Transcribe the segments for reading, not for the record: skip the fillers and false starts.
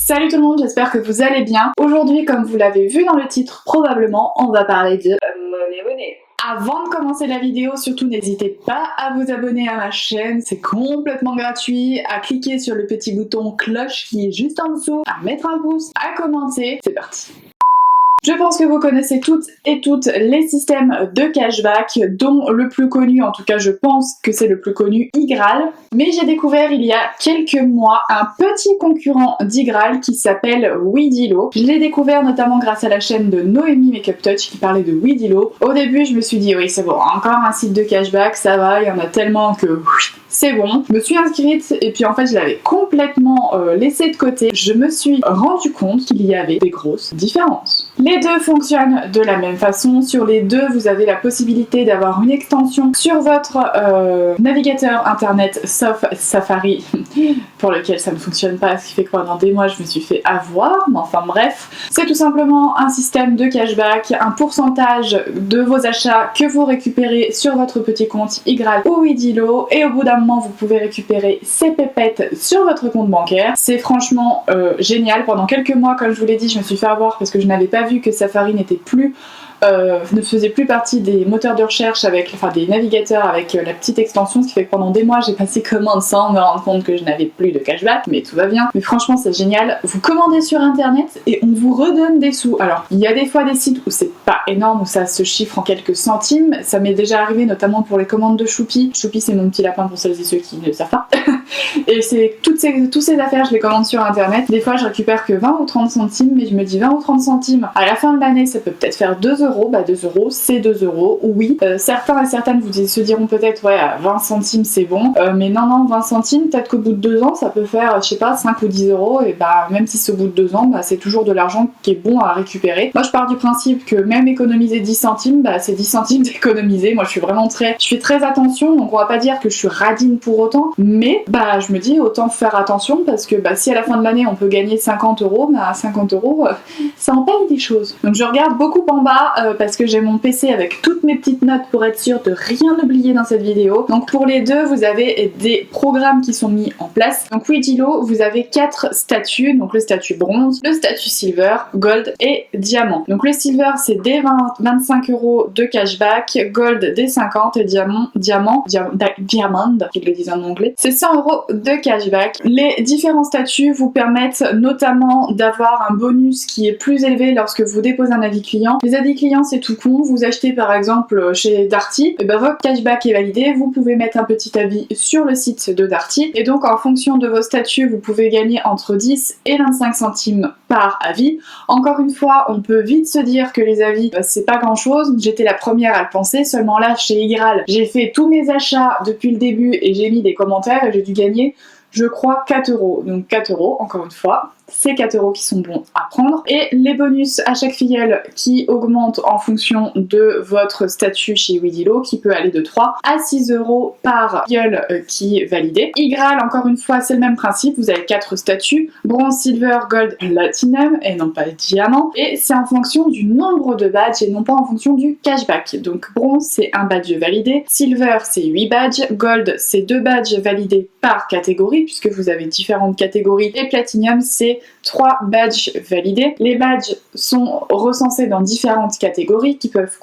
Salut tout le monde, j'espère que vous allez bien. Aujourd'hui, comme vous l'avez vu dans le titre probablement, on va parler de monnaie. Avant de commencer la vidéo, surtout n'hésitez pas à vous abonner à ma chaîne, c'est complètement gratuit, à cliquer sur le petit bouton cloche qui est juste en dessous, à mettre un pouce, à commenter, c'est parti. Je pense que vous connaissez toutes et toutes les systèmes de cashback, dont le plus connu, en tout cas je pense que c'est le plus connu, iGraal. Mais j'ai découvert il y a quelques mois un petit concurrent d'iGraal qui s'appelle Weedilo. Je l'ai découvert notamment grâce à la chaîne de Noémie Makeup Touch qui parlait de Weedilo. Au début je me suis dit oui c'est bon, encore un site de cashback, ça va, il y en a tellement que c'est bon. Je me suis inscrite et puis en fait je l'avais complètement laissé de côté. Je me suis rendu compte qu'il y avait des grosses différences. Les deux fonctionnent de la même façon. Sur les deux, vous avez la possibilité d'avoir une extension sur votre navigateur internet sauf Safari, pour lequel ça ne fonctionne pas, ce qui fait que pendant des mois je me suis fait avoir, mais enfin bref. C'est tout simplement un système de cashback, un pourcentage de vos achats que vous récupérez sur votre petit compte iGraal ou Weedilo, et au bout d'un moment vous pouvez récupérer ces pépettes sur votre compte bancaire. C'est franchement génial. Pendant quelques mois, comme je vous l'ai dit, je me suis fait avoir parce que je n'avais pas vu que Safari n'était plus ne faisait plus partie des moteurs de recherche des navigateurs avec la petite extension, ce qui fait que pendant des mois j'ai passé commande sans me rendre compte que je n'avais plus de cashback, mais tout va bien. Mais franchement c'est génial, vous commandez sur internet et on vous redonne des sous. Alors il y a des fois des sites où c'est pas énorme, où ça se chiffre en quelques centimes, ça m'est déjà arrivé notamment pour les commandes de Choupi. Choupi c'est mon petit lapin pour celles et ceux qui ne le savent pas. Et c'est toutes ces affaires, je les commande sur internet. Des fois je récupère que 20 ou 30 centimes, mais je me dis 20 ou 30 centimes à la fin de l'année ça peut peut-être faire 2 €. Bah 2 €, c'est 2 €, oui. Certains et certaines se diront peut-être ouais 20 centimes c'est bon, mais non 20 centimes, peut-être qu'au bout de 2 ans ça peut faire je sais pas 5 ou 10 €, et bah même si c'est au bout de 2 ans, bah c'est toujours de l'argent qui est bon à récupérer. Moi je pars du principe que même économiser 10 centimes, bah c'est 10 centimes d'économiser. Moi je fais très attention, donc on va pas dire que je suis radine pour autant, mais bah je me dis autant faire attention parce que bah si à la fin de l'année on peut gagner 50 €, bah 50 €, ça en paye des choses. Donc je regarde beaucoup en bas parce que j'ai mon PC avec toutes mes petites notes pour être sûre de rien oublier dans cette vidéo. Donc pour les deux, vous avez des programmes qui sont mis en place. Donc Weedilo, vous avez 4 statuts, donc le statut bronze, le statut silver, gold et diamant. Donc le silver c'est des 25 € de cashback, gold des 50 et diamond, qu'ils le disent en anglais, c'est 100 € de cashback. Les différents statuts vous permettent notamment d'avoir un bonus qui est plus élevé lorsque vous déposez un avis client. Les avis clients c'est tout con, vous achetez par exemple chez Darty, et ben votre cashback est validé, vous pouvez mettre un petit avis sur le site de Darty, et donc en fonction de vos statuts vous pouvez gagner entre 10 et 25 centimes par avis. Encore une fois, on peut vite se dire que les avis c'est pas grand chose, j'étais la première à le penser, seulement là chez iGraal j'ai fait tous mes achats depuis le début et j'ai mis des commentaires et j'ai dû gagner je crois 4 €. Donc 4 € encore une fois, c'est 4 € qui sont bons à prendre. Et les bonus à chaque filleule qui augmentent en fonction de votre statut chez Weedilo, qui peut aller de 3 à 6 € par filleule qui est validée. iGraal, encore une fois, c'est le même principe, vous avez 4 statuts, bronze, silver, gold, platinum, et non pas diamant. Et c'est en fonction du nombre de badges et non pas en fonction du cashback. Donc bronze, c'est un badge validé, silver, c'est 8 badges, gold, c'est 2 badges validés par catégorie, puisque vous avez différentes catégories, et platinum, c'est 3 badges validés. Les badges sont recensés dans différentes catégories qui peuvent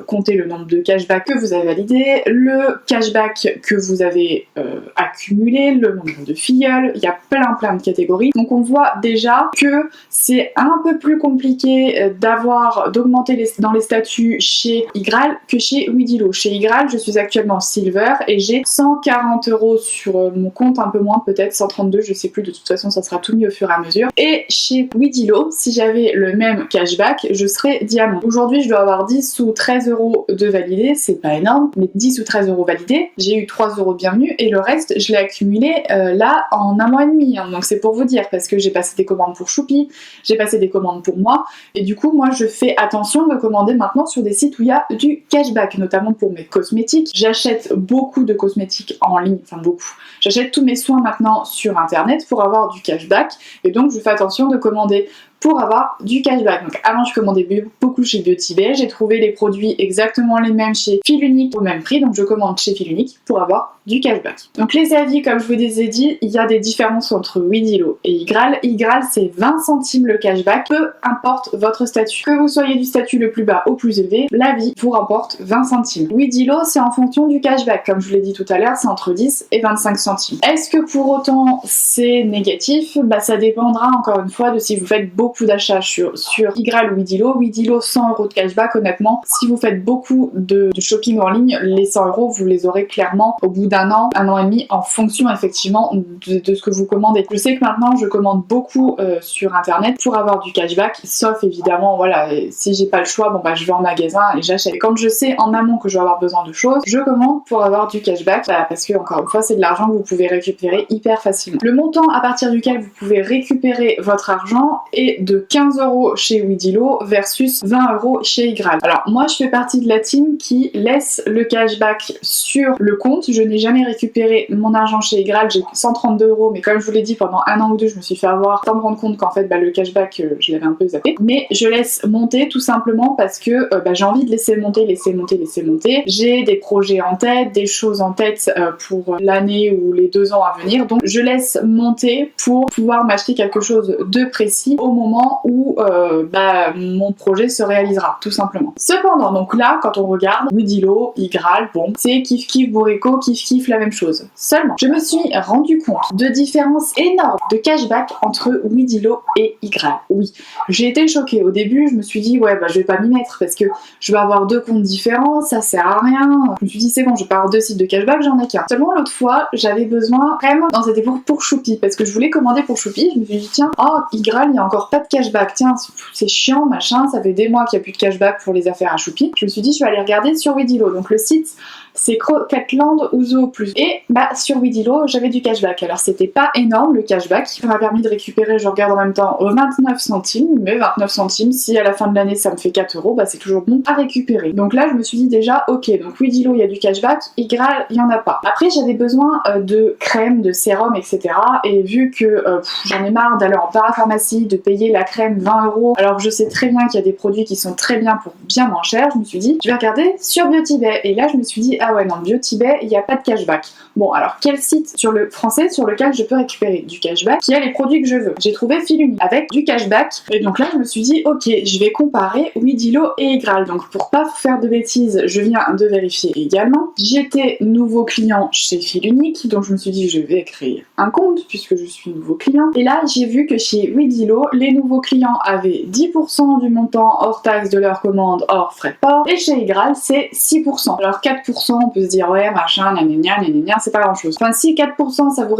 compter le nombre de cashback que vous avez validé, le cashback que vous avez accumulé, le nombre de filleuls, il y a plein de catégories. Donc on voit déjà que c'est un peu plus compliqué d'augmenter dans les statuts chez iGraal que chez Weedilo. Chez iGraal, je suis actuellement silver et j'ai 140 € sur mon compte, un peu moins peut-être, 132, je sais plus, de toute façon ça sera tout mis au fur et à mesure. Et chez Weedilo, si j'avais le même cashback, je serais diamant. Aujourd'hui je dois avoir 10 ou 13 € de validés, c'est pas énorme, mais 10 ou 13 € validés, j'ai eu 3 € bienvenus et le reste je l'ai accumulé là en un mois et demi, hein. Donc c'est pour vous dire, parce que j'ai passé des commandes pour Choupi, j'ai passé des commandes pour moi, et du coup moi je fais attention de commander maintenant sur des sites où il y a du cashback, notamment pour mes cosmétiques. J'achète beaucoup de cosmétiques en ligne, enfin beaucoup. J'achète tous mes soins maintenant sur internet pour avoir du cashback, et donc je fais attention de commander pour avoir du cashback. Donc avant je commandais beaucoup chez BeautyBay, j'ai trouvé les produits exactement les mêmes chez Fil Unique au même prix, donc je commande chez Fil Unique pour avoir du cashback. Donc les avis, comme je vous les ai dit, il y a des différences entre Weedilo et Igral. Igral c'est 20 centimes le cashback, peu importe votre statut. Que vous soyez du statut le plus bas au plus élevé, l'avis vous rapporte 20 centimes. Weedilo c'est en fonction du cashback, comme je vous l'ai dit tout à l'heure, c'est entre 10 et 25 centimes. Est-ce que pour autant c'est négatif? Bah ça dépendra encore une fois de si vous faites beaucoup d'achats sur Igral ou Weedilo. Weedilo 100 € de cashback, honnêtement, si vous faites beaucoup de shopping en ligne, les 100 € vous les aurez clairement au bout d'un an et demi, en fonction effectivement de ce que vous commandez. Je sais que maintenant je commande beaucoup sur internet pour avoir du cashback, sauf évidemment voilà, si j'ai pas le choix, bon bah je vais en magasin et j'achète. Et quand je sais en amont que je vais avoir besoin de choses, je commande pour avoir du cashback, parce que encore une fois c'est de l'argent que vous pouvez récupérer hyper facilement. Le montant à partir duquel vous pouvez récupérer votre argent est de 15 € chez Weedilo versus 20 € chez Igral. Alors moi je fais partie de la team qui laisse le cashback sur le compte. Je n'ai jamais récupéré mon argent chez Igral, j'ai 132 €, mais comme je vous l'ai dit, pendant un an ou deux je me suis fait avoir sans me rendre compte qu'en fait bah, le cashback je l'avais un peu zappé. Mais je laisse monter tout simplement parce que j'ai envie de laisser monter. J'ai des projets en tête, des choses en tête pour l'année ou les 2 ans à venir, donc je laisse monter pour pouvoir m'acheter quelque chose de précis au moment où mon projet se réalisera, tout simplement. Cependant, donc là, quand on regarde Weedilo, Igral, bon, c'est kiff kiff bourrico, kiff kiff la même chose. Seulement, je me suis rendu compte de différences énormes de cashback entre Weedilo et Igral. Oui, j'ai été choquée. Au début, je me suis dit, ouais, bah je vais pas m'y mettre parce que je vais avoir 2 comptes différents, ça sert à rien. Je me suis dit, c'est bon, je vais pas avoir 2 sites de cashback, j'en ai qu'un. Seulement, l'autre fois, j'avais besoin vraiment, non, c'était pour Choupi, parce que je voulais commander pour Choupi. Je me suis dit, tiens, oh, Igral, il y a encore pas de cashback, tiens, c'est chiant, machin, ça fait des mois qu'il n'y a plus de cashback pour les affaires à Choupi. Je me suis dit, je vais aller regarder sur Weedilo. Donc le site, c'est Croquetland ou Zoo Plus. Et bah sur Weedilo, j'avais du cashback. Alors c'était pas énorme le cashback, ça m'a permis de récupérer, je regarde en même temps, 29 centimes, mais 29 centimes, si à la fin de l'année ça me fait 4 €, bah c'est toujours bon à récupérer. Donc là je me suis dit déjà, ok, donc Weedilo il y a du cashback, Igral il y en a pas. Après j'avais besoin de crème, de sérum, etc. Et vu que j'en ai marre d'aller en parapharmacie, de payer la crème 20 €, alors que je sais très bien qu'il y a des produits qui sont très bien pour bien moins cher, je me suis dit, je vais regarder sur BeautyBay. Et là je me suis dit, ah ouais non, BeautyBay il n'y a pas de cashback. Bon alors quel site sur le français sur lequel je peux récupérer du cashback qui a les produits que je veux? J'ai trouvé Fil Unique avec du cashback, et donc là je me suis dit ok, je vais comparer Weedilo et Igral. Donc pour pas faire de bêtises, je viens de vérifier également. J'étais nouveau client chez Fil Unique, donc je me suis dit je vais créer un compte puisque je suis nouveau client, et là j'ai vu que chez Weedilo les nouveaux clients avaient 10% du montant hors taxe de leur commande, hors frais de port, et chez Igral c'est 6%. Alors 4% on peut se dire ouais machin, gna, c'est pas grand chose. Enfin si 4% ça vous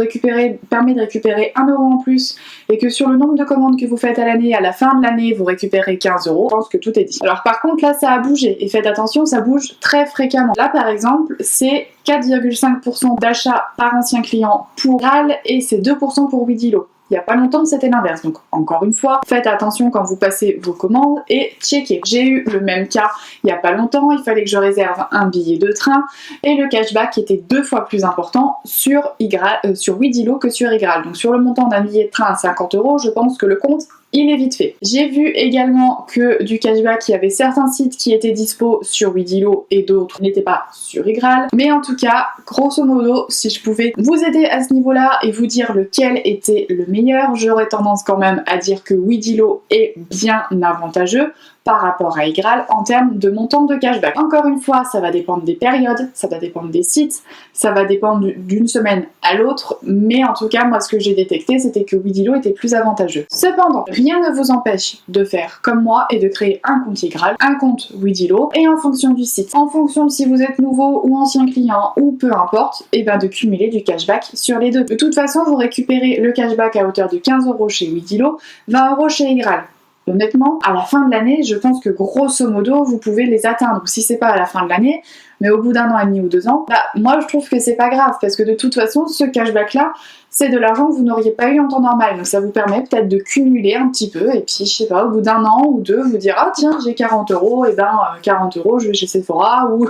permet de récupérer 1 € en plus, et que sur le nombre de commandes que vous faites à l'année, à la fin de l'année vous récupérez 15 €, je pense que tout est dit. Alors par contre là ça a bougé, et faites attention, ça bouge très fréquemment. Là par exemple c'est 4,5% d'achats par ancien client pour Igral et c'est 2% pour Weedilo. Il n'y a pas longtemps c'était l'inverse, donc encore une fois, faites attention quand vous passez vos commandes et checkez. J'ai eu le même cas il n'y a pas longtemps, il fallait que je réserve un billet de train et le cashback était 2 fois plus important sur Weedilo que sur Igral. Donc sur le montant d'un billet de train à 50 €, je pense que le compte il est vite fait. J'ai vu également que du cashback, il y avait certains sites qui étaient dispo sur Weedilo et d'autres n'étaient pas sur Igral. Mais en tout cas, grosso modo, si je pouvais vous aider à ce niveau-là et vous dire lequel était le meilleur, j'aurais tendance quand même à dire que Weedilo est bien avantageux par rapport à Igral en termes de montant de cashback. Encore une fois, ça va dépendre des périodes, ça va dépendre des sites, ça va dépendre d'une semaine à l'autre, mais en tout cas, moi ce que j'ai détecté, c'était que Weedilo était plus avantageux. Cependant, rien ne vous empêche de faire comme moi et de créer un compte Igral, un compte Weedilo, et en fonction du site, en fonction de si vous êtes nouveau ou ancien client ou peu importe, et ben de cumuler du cashback sur les deux. De toute façon, vous récupérez le cashback à hauteur de 15 € chez Weedilo, 20 € chez Igral. Honnêtement, à la fin de l'année, je pense que grosso modo, vous pouvez les atteindre. Si c'est pas à la fin de l'année, mais au bout d'un an et demi ou 2 ans, bah moi je trouve que c'est pas grave, parce que de toute façon, ce cashback-là, c'est de l'argent que vous n'auriez pas eu en temps normal. Donc ça vous permet peut-être de cumuler un petit peu, et puis je sais pas, au bout d'un an ou deux, vous dire ah tiens, j'ai 40 €, et ben 40 € je vais chez Sephora, ou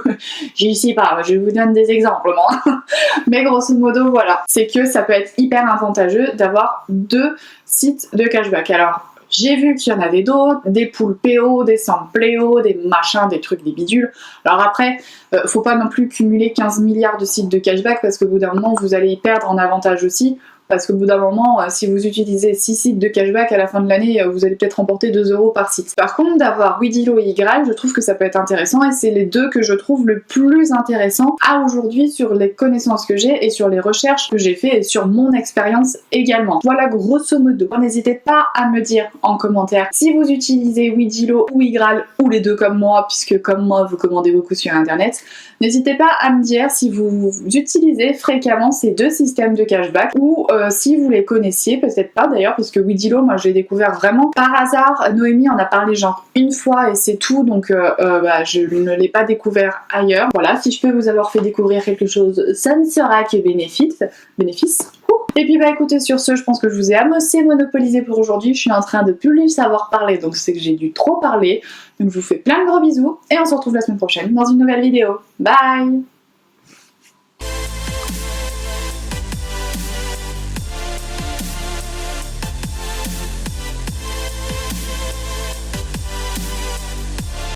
j'y sais pas, je vous donne des exemples, moi. Mais grosso modo, voilà, c'est que ça peut être hyper avantageux d'avoir 2 sites de cashback. Alors, J'ai vu qu'il y en avait d'autres, des poules PO, des Sampléo, des machins, des trucs, des bidules. Alors après, faut pas non plus cumuler 15 milliards de sites de cashback parce qu'au bout d'un moment, vous allez y perdre en avantage aussi. Parce qu'au bout d'un moment, si vous utilisez 6 sites de cashback à la fin de l'année, vous allez peut-être remporter 2 € par site. Par contre, d'avoir Weedilo et Ygraal, je trouve que ça peut être intéressant et c'est les deux que je trouve le plus intéressant à aujourd'hui sur les connaissances que j'ai et sur les recherches que j'ai fait et sur mon expérience également. Voilà grosso modo. N'hésitez pas à me dire en commentaire si vous utilisez Weedilo ou Ygraal ou les deux comme moi, puisque comme moi vous commandez beaucoup sur internet. N'hésitez pas à me dire si vous utilisez fréquemment ces deux systèmes de cashback ou si vous les connaissiez, peut-être pas d'ailleurs, parce que Weedilo, moi je l'ai découvert vraiment par hasard. Noémie en a parlé genre une fois et c'est tout, donc je ne l'ai pas découvert ailleurs. Voilà, si je peux vous avoir fait découvrir quelque chose, ça ne sera que bénéfice. Et puis écoutez, sur ce, je pense que je vous ai assez monopolisé pour aujourd'hui. Je suis en train de plus savoir parler, donc c'est que j'ai dû trop parler. Donc je vous fais plein de gros bisous et on se retrouve la semaine prochaine dans une nouvelle vidéo. Bye!